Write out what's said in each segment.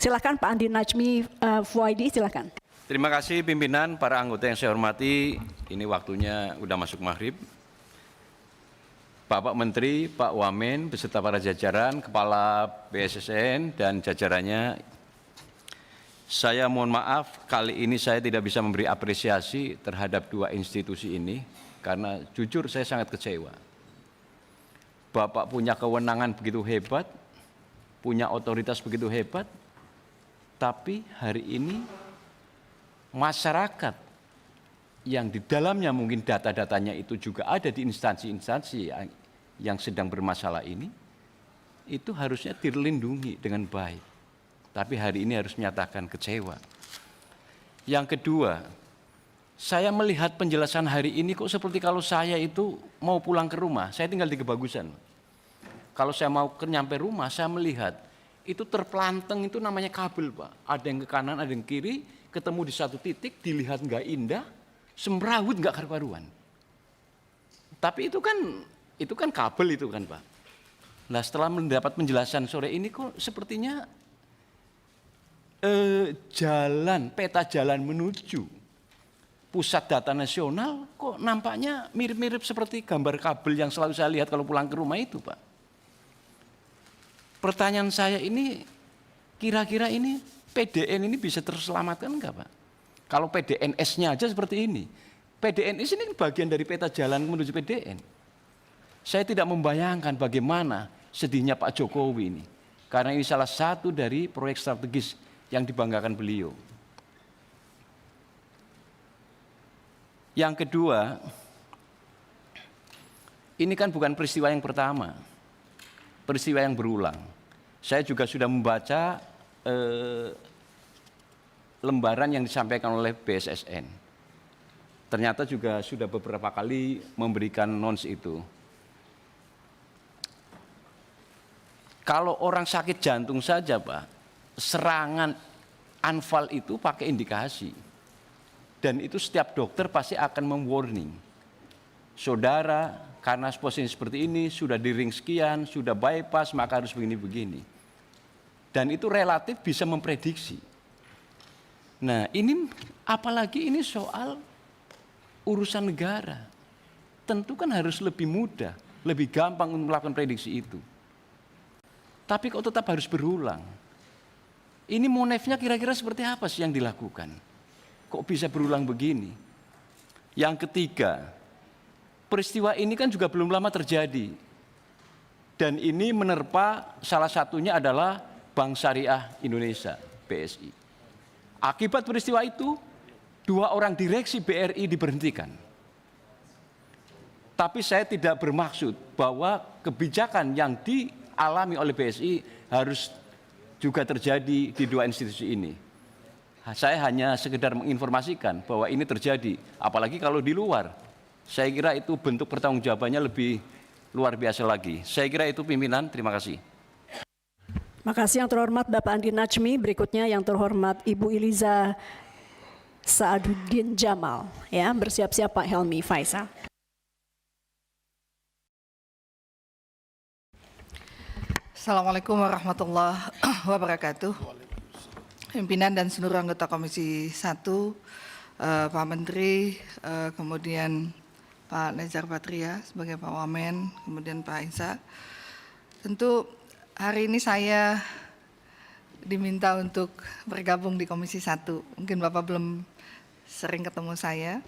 Silakan Pak Andi Najmi Fuaidi, silakan. Terima kasih pimpinan, para anggota yang saya hormati. Ini waktunya udah masuk maghrib. Bapak Menteri, Pak Wamen, beserta para jajaran, Kepala BSSN dan jajarannya, saya mohon maaf kali ini saya tidak bisa memberi apresiasi terhadap dua institusi ini karena jujur saya sangat kecewa. Bapak punya kewenangan begitu hebat, punya otoritas begitu hebat, tapi hari ini masyarakat yang di dalamnya mungkin data-datanya itu juga ada di instansi-instansi yang sedang bermasalah ini, itu harusnya dilindungi dengan baik. Tapi hari ini harus menyatakan kecewa. Yang kedua, saya melihat penjelasan hari ini kok seperti kalau saya itu mau pulang ke rumah, saya tinggal di Kebagusan. Kalau saya mau nyampe rumah, saya melihat itu terplanteng, itu namanya kabel, Pak. Ada yang ke kanan, ada yang ke kiri, ketemu di satu titik, dilihat nggak indah, semrawut nggak karu-karuan. Tapi itu kan kabel itu kan, Pak. Nah, setelah mendapat penjelasan sore ini kok sepertinya peta jalan menuju pusat data nasional kok nampaknya mirip-mirip seperti gambar kabel yang selalu saya lihat kalau pulang ke rumah itu, Pak. Pertanyaan saya ini, kira-kira ini PDN ini bisa terselamatkan enggak, Pak? Kalau PDNS-nya aja seperti ini. PDNS ini bagian dari peta jalan menuju PDN. Saya tidak membayangkan bagaimana sedihnya Pak Jokowi ini. Karena ini salah satu dari proyek strategis yang dibanggakan beliau. Yang kedua, ini kan bukan peristiwa yang pertama. Peristiwa yang berulang. Saya juga sudah membaca lembaran yang disampaikan oleh BSSN. Ternyata juga sudah beberapa kali memberikan nons itu. Kalau orang sakit jantung saja, Pak, serangan anfal itu pakai indikasi. Dan itu setiap dokter pasti akan memwarning. Saudara, karena posisi seperti ini, sudah di ring sekian, sudah bypass, maka harus begini-begini. Dan itu relatif bisa memprediksi. Nah, ini apalagi ini soal urusan negara. Tentu kan harus lebih mudah, lebih gampang untuk melakukan prediksi itu. Tapi kok tetap harus berulang? Ini motifnya kira-kira seperti apa sih yang dilakukan? Kok bisa berulang begini? Yang ketiga, peristiwa ini kan juga belum lama terjadi. Dan ini menerpa salah satunya adalah Bank Syariah Indonesia, BSI. Akibat peristiwa itu, 2 orang direksi BRI diberhentikan. Tapi saya tidak bermaksud bahwa kebijakan yang dialami oleh BSI harus juga terjadi di 2 institusi ini. Saya hanya sekedar menginformasikan bahwa ini terjadi, apalagi kalau di luar. Saya kira itu bentuk pertanggungjawabannya lebih luar biasa lagi. Saya kira itu pimpinan, terima kasih. Terima kasih yang terhormat Bapak Andi Najmi. Berikutnya yang terhormat Ibu Iliza Saaduddin Jamal. Ya, bersiap-siap Pak Helmi Faisal. Assalamualaikum warahmatullahi wabarakatuh. Pimpinan dan seluruh anggota Komisi 1, Pak Menteri, kemudian Pak Nejar Patria sebagai Pak Wamen, kemudian Pak Insa. Tentu hari ini saya diminta untuk bergabung di Komisi 1. Mungkin Bapak belum sering ketemu saya.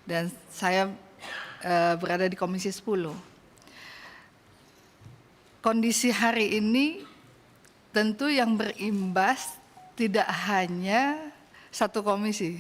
Dan saya berada di Komisi 10. Kondisi hari ini tentu yang berimbas tidak hanya satu komisi.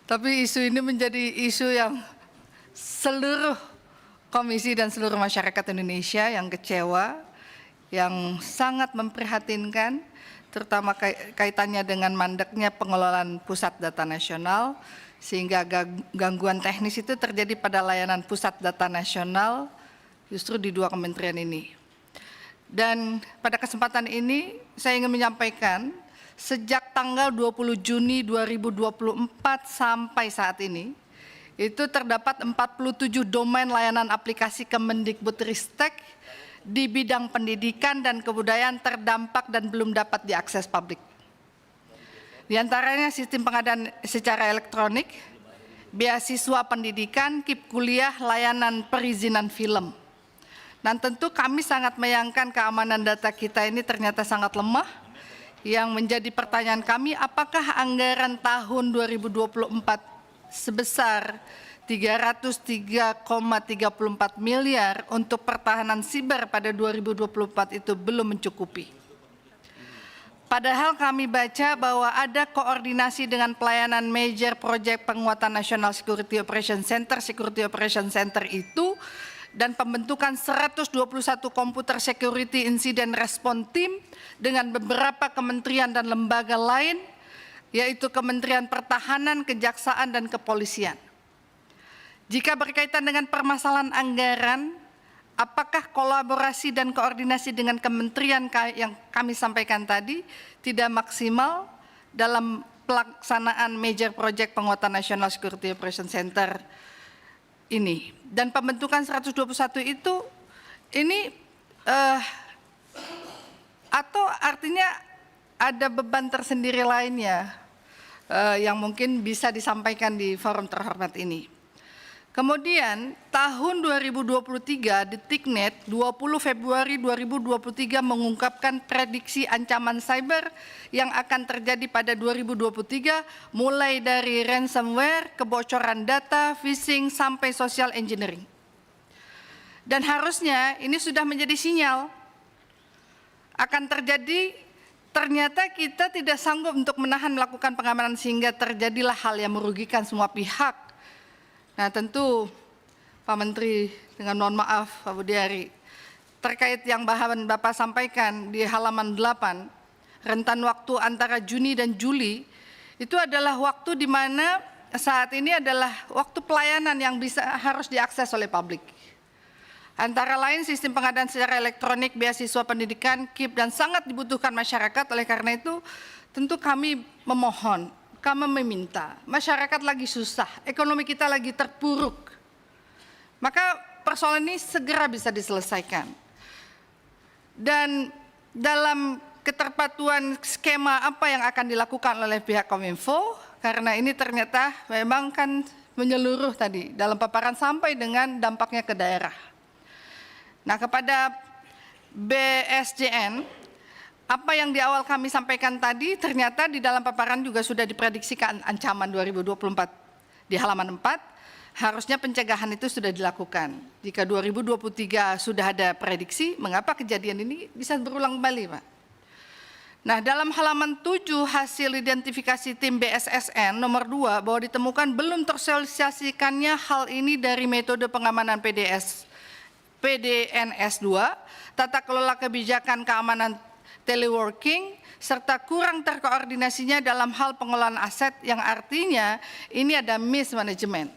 Tapi isu ini menjadi isu yang seluruh komisi dan seluruh masyarakat Indonesia yang kecewa, yang sangat memprihatinkan, terutama kaitannya dengan mandeknya pengelolaan pusat data nasional, sehingga gangguan teknis itu terjadi pada layanan pusat data nasional justru di 2 kementerian ini. Dan pada kesempatan ini saya ingin menyampaikan, sejak tanggal 20 Juni 2024 sampai saat ini, itu terdapat 47 domain layanan aplikasi Kemendikbudristek di bidang pendidikan dan kebudayaan terdampak dan belum dapat diakses publik. Di antaranya sistem pengadaan secara elektronik, beasiswa pendidikan, KIP kuliah, layanan perizinan film. Dan tentu kami sangat menyayangkan keamanan data kita ini ternyata sangat lemah. Yang menjadi pertanyaan kami, apakah anggaran tahun 2024 sebesar 303,34 miliar untuk pertahanan siber pada 2024 itu belum mencukupi. Padahal kami baca bahwa ada koordinasi dengan pelayanan major project penguatan National Security Operation Center, Security Operation Center itu, dan pembentukan 121 komputer security incident response team dengan beberapa kementerian dan lembaga lain, yaitu Kementerian Pertahanan, Kejaksaan, dan Kepolisian. Jika berkaitan dengan permasalahan anggaran, apakah kolaborasi dan koordinasi dengan kementerian yang kami sampaikan tadi tidak maksimal dalam pelaksanaan major project penguatan National Security Operation Center ini? Dan pembentukan 121 itu ini atau artinya ada beban tersendiri lainnya yang mungkin bisa disampaikan di forum terhormat ini. Kemudian tahun 2023 Detiknet 20 Februari 2023 mengungkapkan prediksi ancaman cyber yang akan terjadi pada 2023 mulai dari ransomware, kebocoran data, phishing sampai social engineering. Dan harusnya ini sudah menjadi sinyal akan terjadi, ternyata kita tidak sanggup untuk menahan melakukan pengamanan sehingga terjadilah hal yang merugikan semua pihak. Nah tentu Pak Menteri dengan mohon maaf Pak Budiari, terkait yang Bapak sampaikan di halaman 8, rentan waktu antara Juni dan Juli, itu adalah waktu di mana saat ini adalah waktu pelayanan yang harus diakses oleh publik. Antara lain sistem pengadaan secara elektronik, beasiswa pendidikan, KIP, dan sangat dibutuhkan masyarakat. Oleh karena itu tentu kami memohon, kami meminta, masyarakat lagi susah, ekonomi kita lagi terpuruk. Maka persoalan ini segera bisa diselesaikan. Dan dalam keterpatuhan skema apa yang akan dilakukan oleh pihak Kominfo, karena ini ternyata memang kan menyeluruh tadi dalam paparan sampai dengan dampaknya ke daerah. Nah kepada BSJN, apa yang di awal kami sampaikan tadi ternyata di dalam paparan juga sudah diprediksikan ancaman 2024 di halaman 4, harusnya pencegahan itu sudah dilakukan. Jika 2023 sudah ada prediksi, mengapa kejadian ini bisa berulang kembali Pak? Nah dalam halaman 7 hasil identifikasi tim BSSN nomor 2 bahwa ditemukan belum tersosialisasikannya hal ini dari metode pengamanan PDNS 2, tata kelola kebijakan keamanan teleworking, serta kurang terkoordinasinya dalam hal pengelolaan aset yang artinya ini ada mismanagement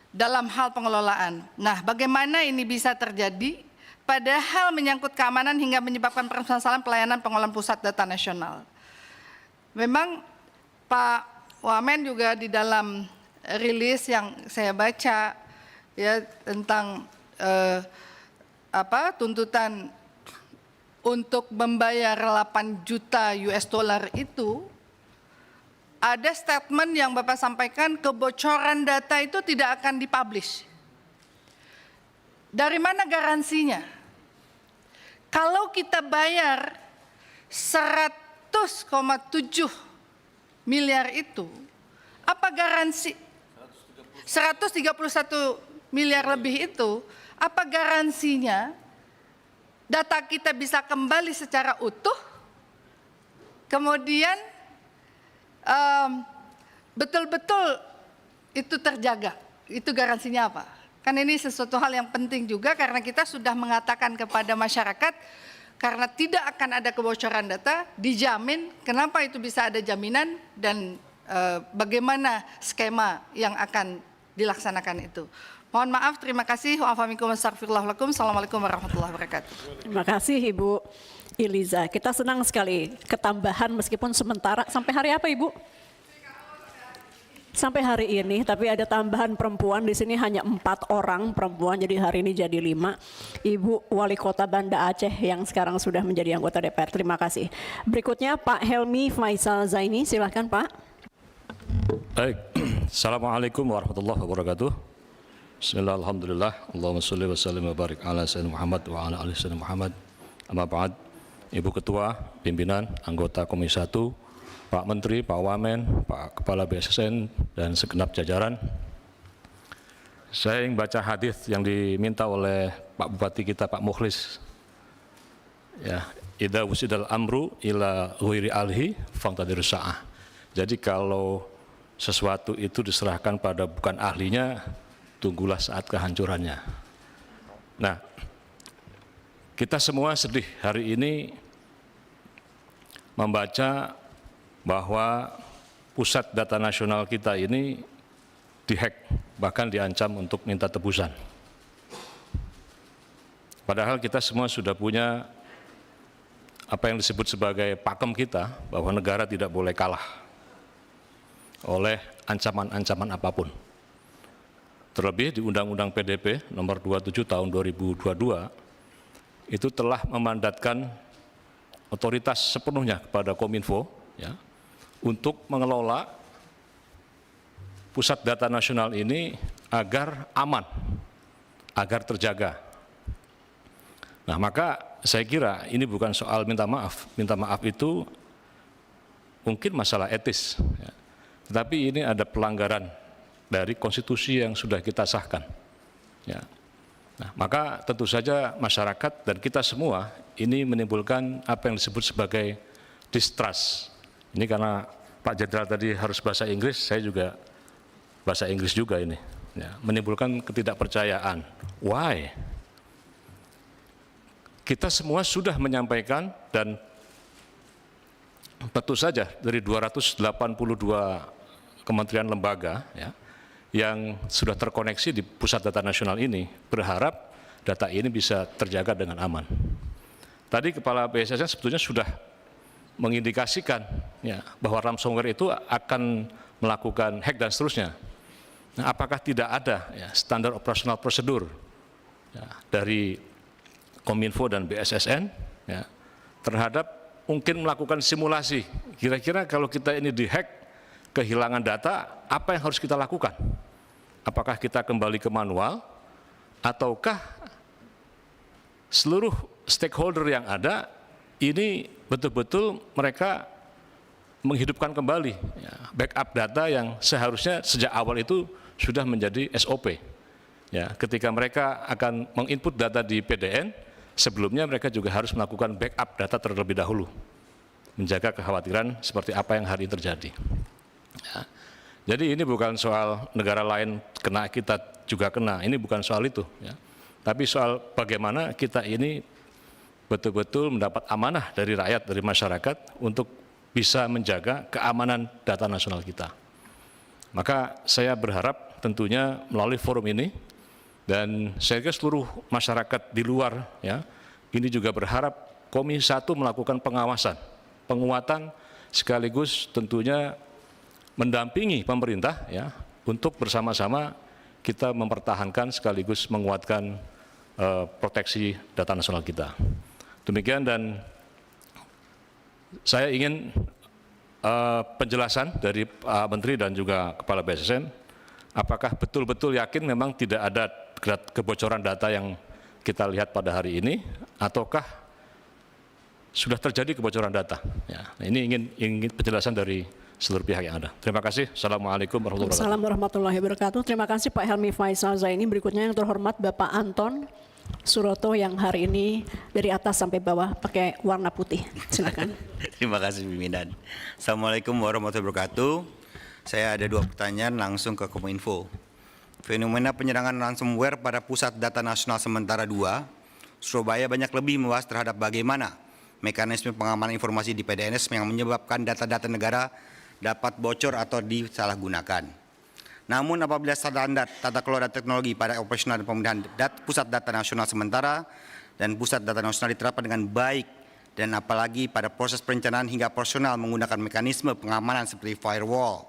dalam hal pengelolaan. Nah bagaimana ini bisa terjadi padahal menyangkut keamanan hingga menyebabkan permasalahan pelayanan pengelolaan pusat data nasional. Memang Pak Wamen juga di dalam rilis yang saya baca ya tentang tuntutan untuk membayar 8 juta US dollar itu, ada statement yang Bapak sampaikan kebocoran data itu tidak akan dipublish. Dari mana garansinya? Kalau kita bayar 100,7 miliar itu, apa garansi? 131 miliar lebih itu, apa garansinya data kita bisa kembali secara utuh, kemudian betul-betul itu terjaga, itu garansinya apa? Kan ini sesuatu hal yang penting juga karena kita sudah mengatakan kepada masyarakat karena tidak akan ada kebocoran data, dijamin, kenapa itu bisa ada jaminan dan bagaimana skema yang akan dilaksanakan itu. Mohon maaf, terima kasih. Assalamualaikum warahmatullahi wabarakatuh. Terima kasih Ibu Iliza. Kita senang sekali ketambahan meskipun sementara. Sampai hari apa Ibu? sampai hari ini, tapi ada tambahan perempuan di sini hanya 4 orang perempuan, jadi hari ini jadi 5. Ibu Wali Kota Banda Aceh yang sekarang sudah menjadi anggota DPR. Terima kasih. Berikutnya Pak Helmi Faisal Zaini, silakan Pak. Baik, Assalamualaikum warahmatullahi wabarakatuh. Bismillah, alhamdulillah, Allahumma salli wa sallim wa barik ala sayyidina Muhammad wa ala ali sayyidina Muhammad. Amma ba'd, Ibu Ketua, pimpinan, anggota Komisi 1, Pak Menteri, Pak Wamen, Pak Kepala BSSN, dan segenap jajaran. Saya ingin baca hadis yang diminta oleh Pak Bupati kita, Pak Mukhlis. Ya, idza wusidal amru ila ghairi alhi faqtadirus sa'ah. Jadi kalau sesuatu itu diserahkan pada bukan ahlinya, tunggulah saat kehancurannya. Nah, kita semua sedih hari ini membaca bahwa pusat data nasional kita ini dihack, bahkan diancam untuk minta tebusan. Padahal kita semua sudah punya apa yang disebut sebagai pakem kita, bahwa negara tidak boleh kalah oleh ancaman-ancaman apapun. Terlebih di Undang-Undang PDP nomor 27 tahun 2022 itu telah memandatkan otoritas sepenuhnya kepada Kominfo ya, untuk mengelola pusat data nasional ini agar aman, agar terjaga. Nah, maka saya kira ini bukan soal minta maaf. Minta maaf itu mungkin masalah etis, ya. Tetapi ini ada pelanggaran dari konstitusi yang sudah kita sahkan. Ya. Nah, maka tentu saja masyarakat dan kita semua ini menimbulkan apa yang disebut sebagai distrust. Ini karena Pak Jenderal tadi harus bahasa Inggris, saya juga bahasa Inggris juga ini. Ya, menimbulkan ketidakpercayaan. Why? Kita semua sudah menyampaikan dan tentu saja dari 282 kementerian lembaga ya, yang sudah terkoneksi di pusat data nasional ini berharap data ini bisa terjaga dengan aman. Tadi Kepala BSSN sebetulnya sudah mengindikasikan ya, bahwa ransomware itu akan melakukan hack dan seterusnya. Nah, apakah tidak ada ya, standar operasional prosedur ya, dari Kominfo dan BSSN ya, terhadap mungkin melakukan simulasi. Kira-kira kalau kita ini dihack, kehilangan data, apa yang harus kita lakukan? Apakah kita kembali ke manual, ataukah seluruh stakeholder yang ada ini betul-betul mereka menghidupkan kembali ya, backup data yang seharusnya sejak awal itu sudah menjadi SOP. Ya, ketika mereka akan menginput data di PDN, sebelumnya mereka juga harus melakukan backup data terlebih dahulu, menjaga kekhawatiran seperti apa yang hari ini terjadi. Ya. Jadi ini bukan soal negara lain kena, kita juga kena, ini bukan soal itu. Ya. Tapi soal bagaimana kita ini betul-betul mendapat amanah dari rakyat, dari masyarakat untuk bisa menjaga keamanan data nasional kita. Maka saya berharap tentunya melalui forum ini, dan saya kira seluruh masyarakat di luar ya, ini juga berharap Komisi 1 melakukan pengawasan, penguatan sekaligus tentunya mendampingi pemerintah ya, untuk bersama-sama kita mempertahankan sekaligus menguatkan proteksi data nasional kita. Demikian, dan saya ingin penjelasan dari Pak Menteri dan juga Kepala BSSN, apakah betul-betul yakin memang tidak ada kebocoran data yang kita lihat pada hari ini, ataukah sudah terjadi kebocoran data? Ya, ini ingin penjelasan dari seluruh pihak yang ada. Terima kasih. Assalamualaikum warahmatullahi wabarakatuh. Assalamualaikum warahmatullahi wabarakatuh. Terima kasih Pak Helmi Faisal Zaini. Berikutnya yang terhormat Bapak Anton Suroto yang hari ini dari atas sampai bawah pakai warna putih. Silakan. Terima kasih pimpinan. Assalamualaikum warahmatullahi wabarakatuh. Saya ada 2 pertanyaan langsung ke Kominfo. Fenomena penyerangan ransomware pada Pusat Data Nasional Sementara 2, Surabaya banyak lebih membahas terhadap bagaimana mekanisme pengamanan informasi di PDNS yang menyebabkan data-data negara dapat bocor atau disalahgunakan. Namun apabila standar tata kelola teknologi pada operasional dan pemindahan pusat data nasional sementara dan pusat data nasional diterapkan dengan baik, dan apalagi pada proses perencanaan hingga personal menggunakan mekanisme pengamanan seperti firewall,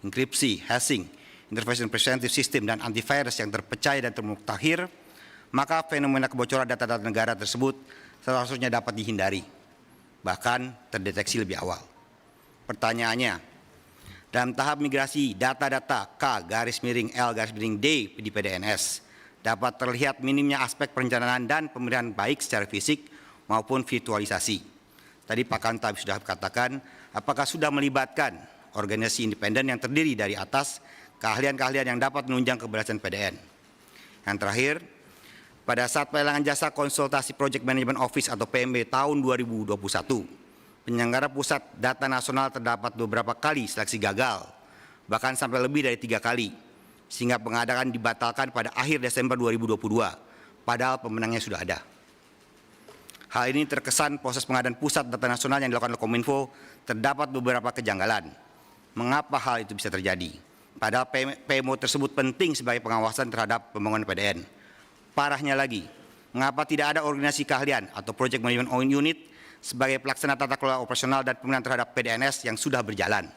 enkripsi, hashing, intervention preventive system, dan antivirus yang terpercaya dan termutakhir, maka fenomena kebocoran data-data negara tersebut seharusnya dapat dihindari, bahkan terdeteksi lebih awal. Pertanyaannya, dalam tahap migrasi data-data K_L_D di PDNS, dapat terlihat minimnya aspek perencanaan dan pemilihan baik secara fisik maupun virtualisasi. Tadi Pak Kantab sudah katakan, apakah sudah melibatkan organisasi independen yang terdiri dari atas keahlian-keahlian yang dapat menunjang keberhasilan PDN. Yang terakhir, pada saat pelelangan jasa konsultasi Project Management Office atau PMB tahun 2021, penyelenggara pusat data nasional terdapat beberapa kali seleksi gagal, bahkan sampai lebih dari 3 kali, sehingga pengadaan dibatalkan pada akhir Desember 2022, padahal pemenangnya sudah ada. Hal ini terkesan proses pengadaan pusat data nasional yang dilakukan oleh Kominfo terdapat beberapa kejanggalan. Mengapa hal itu bisa terjadi? Padahal PMO tersebut penting sebagai pengawasan terhadap pembangunan PDN. Parahnya lagi, mengapa tidak ada organisasi keahlian atau Project Management Unit sebagai pelaksana tata kelola operasional dan pemilihan terhadap PDNS yang sudah berjalan.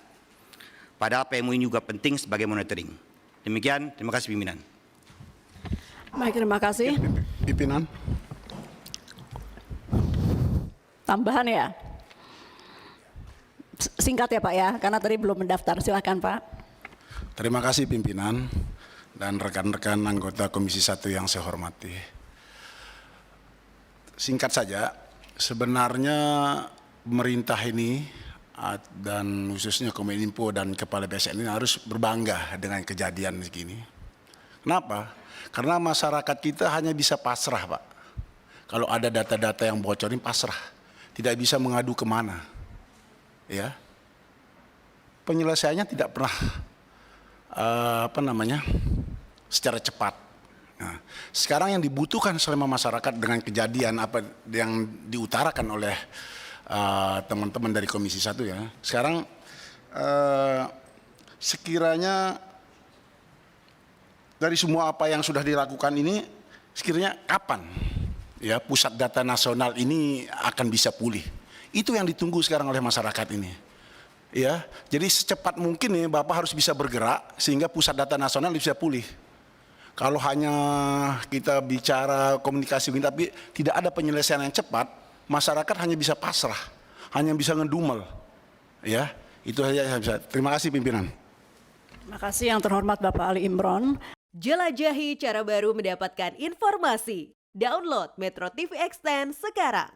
Padahal PMO ini juga penting sebagai monitoring. Demikian, terima kasih pimpinan. Baik, terima kasih. Pimpinan. Tambahan ya? Singkat ya Pak ya, karena tadi belum mendaftar. Silakan Pak. Terima kasih pimpinan dan rekan-rekan anggota Komisi 1 yang saya hormati. Singkat saja, sebenarnya pemerintah ini dan khususnya Kominfo dan Kepala BSN ini harus berbangga dengan kejadian begini. Kenapa? Karena masyarakat kita hanya bisa pasrah Pak. Kalau ada data-data yang bocor ini pasrah, tidak bisa mengadu kemana. Ya, penyelesaiannya tidak pernah secara cepat. Nah, sekarang yang dibutuhkan selama masyarakat dengan kejadian apa yang diutarakan oleh teman-teman dari Komisi 1 ya. Sekarang sekiranya dari semua apa yang sudah dilakukan ini, sekiranya kapan ya pusat data nasional ini akan bisa pulih? Itu yang ditunggu sekarang oleh masyarakat ini. Ya, jadi secepat mungkin nih Bapak harus bisa bergerak sehingga pusat data nasional bisa pulih. Kalau hanya kita bicara komunikasi tapi tidak ada penyelesaian yang cepat, masyarakat hanya bisa pasrah, hanya bisa ngedumel. Ya, itu saja yang bisa. Terima kasih pimpinan. Terima kasih yang terhormat Bapak Ali Imron. Jelajahi cara baru mendapatkan informasi. Download Metro TV Extend sekarang.